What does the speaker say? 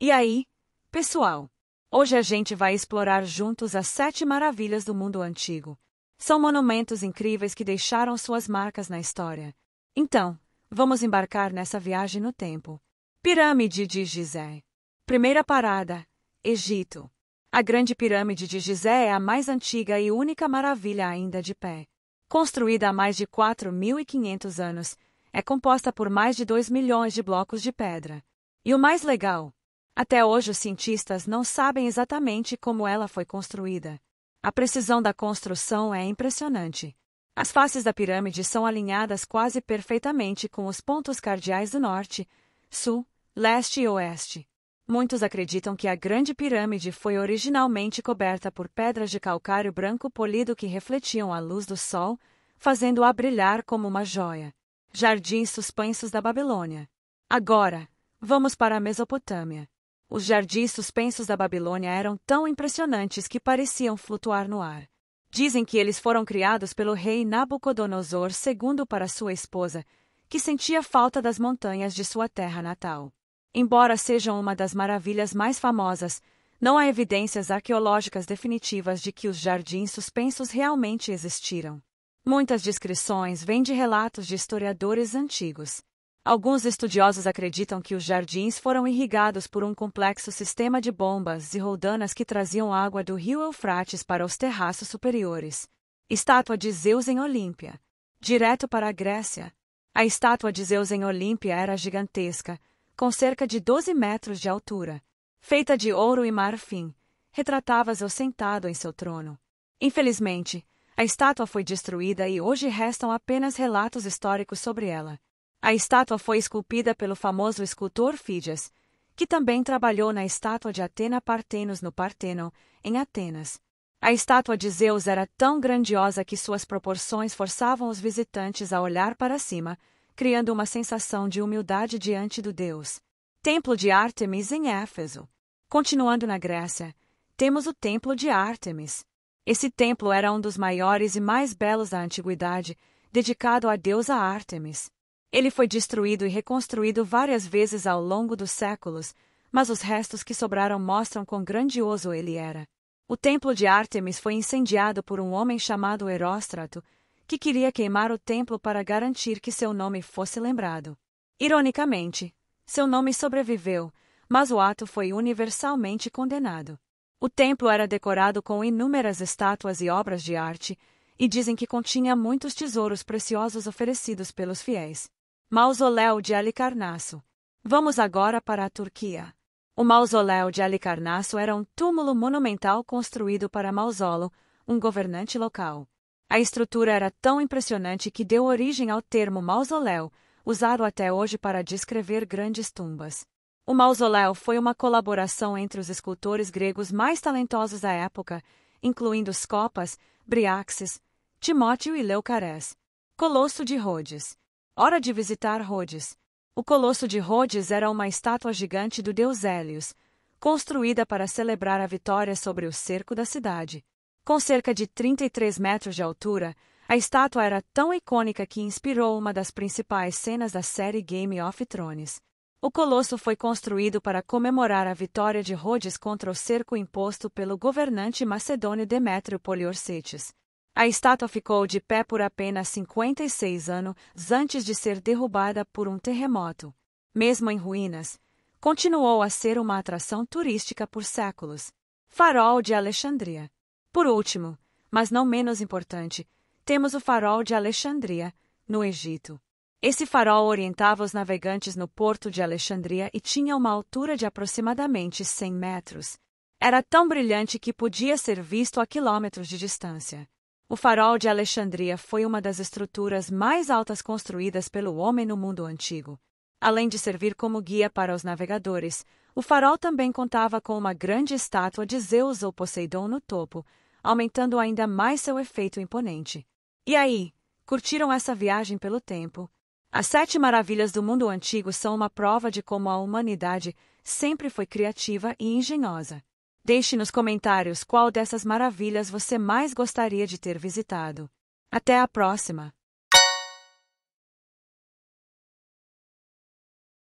E aí, pessoal? Hoje a gente vai explorar juntos as 7 maravilhas do mundo antigo. São monumentos incríveis que deixaram suas marcas na história. Então, vamos embarcar nessa viagem no tempo. Pirâmide de Gizé. Primeira parada: Egito. A Grande Pirâmide de Gizé é a mais antiga e única maravilha ainda de pé. Construída há mais de 4.500 anos, é composta por mais de 2 milhões de blocos de pedra. E o mais legal: até hoje os cientistas não sabem exatamente como ela foi construída. A precisão da construção é impressionante. As faces da pirâmide são alinhadas quase perfeitamente com os pontos cardeais do norte, sul, leste e oeste. Muitos acreditam que a Grande Pirâmide foi originalmente coberta por pedras de calcário branco polido que refletiam a luz do sol, fazendo-a brilhar como uma joia. Jardins suspensos da Babilônia. Agora, vamos para a Mesopotâmia. Os jardins suspensos da Babilônia eram tão impressionantes que pareciam flutuar no ar. Dizem que eles foram criados pelo rei Nabucodonosor II para sua esposa, que sentia falta das montanhas de sua terra natal. Embora sejam uma das maravilhas mais famosas, não há evidências arqueológicas definitivas de que os jardins suspensos realmente existiram. Muitas descrições vêm de relatos de historiadores antigos. Alguns estudiosos acreditam que os jardins foram irrigados por um complexo sistema de bombas e roldanas que traziam água do rio Eufrates para os terraços superiores. Estátua de Zeus em Olímpia. Direto para a Grécia. A estátua de Zeus em Olímpia era gigantesca, com cerca de 12 metros de altura. Feita de ouro e marfim, retratava Zeus sentado em seu trono. Infelizmente, a estátua foi destruída e hoje restam apenas relatos históricos sobre ela. A estátua foi esculpida pelo famoso escultor Fídias, que também trabalhou na estátua de Atena Partenos no Partenon, em Atenas. A estátua de Zeus era tão grandiosa que suas proporções forçavam os visitantes a olhar para cima, criando uma sensação de humildade diante do deus. Templo de Ártemis em Éfeso. Continuando na Grécia, temos o Templo de Ártemis. Esse templo era um dos maiores e mais belos da antiguidade, dedicado à deusa Ártemis. Ele foi destruído e reconstruído várias vezes ao longo dos séculos, mas os restos que sobraram mostram quão grandioso ele era. O templo de Ártemis foi incendiado por um homem chamado Heróstrato, que queria queimar o templo para garantir que seu nome fosse lembrado. Ironicamente, seu nome sobreviveu, mas o ato foi universalmente condenado. O templo era decorado com inúmeras estátuas e obras de arte, e dizem que continha muitos tesouros preciosos oferecidos pelos fiéis. Mausoléu de Halicarnasso. Vamos agora para a Turquia. O Mausoléu de Halicarnasso era um túmulo monumental construído para Mausolo, um governante local. A estrutura era tão impressionante que deu origem ao termo mausoléu, usado até hoje para descrever grandes tumbas. O mausoléu foi uma colaboração entre os escultores gregos mais talentosos da época, incluindo Scopas, Briaxes, Timóteo e Leucarés. Colosso de Rhodes. Hora de visitar Rhodes. O Colosso de Rhodes era uma estátua gigante do deus Hélios, construída para celebrar a vitória sobre o cerco da cidade. Com cerca de 33 metros de altura, a estátua era tão icônica que inspirou uma das principais cenas da série Game of Thrones. O colosso foi construído para comemorar a vitória de Rhodes contra o cerco imposto pelo governante macedônio Demétrio Poliorcetes. A estátua ficou de pé por apenas 56 anos antes de ser derrubada por um terremoto. Mesmo em ruínas, continuou a ser uma atração turística por séculos. Farol de Alexandria. Por último, mas não menos importante, temos o Farol de Alexandria, no Egito. Esse farol orientava os navegantes no porto de Alexandria e tinha uma altura de aproximadamente 100 metros. Era tão brilhante que podia ser visto a quilômetros de distância. O Farol de Alexandria foi uma das estruturas mais altas construídas pelo homem no mundo antigo. Além de servir como guia para os navegadores, o farol também contava com uma grande estátua de Zeus ou Poseidon no topo, aumentando ainda mais seu efeito imponente. E aí, curtiram essa viagem pelo tempo? As 7 maravilhas do mundo antigo são uma prova de como a humanidade sempre foi criativa e engenhosa. Deixe nos comentários qual dessas maravilhas você mais gostaria de ter visitado. Até a próxima!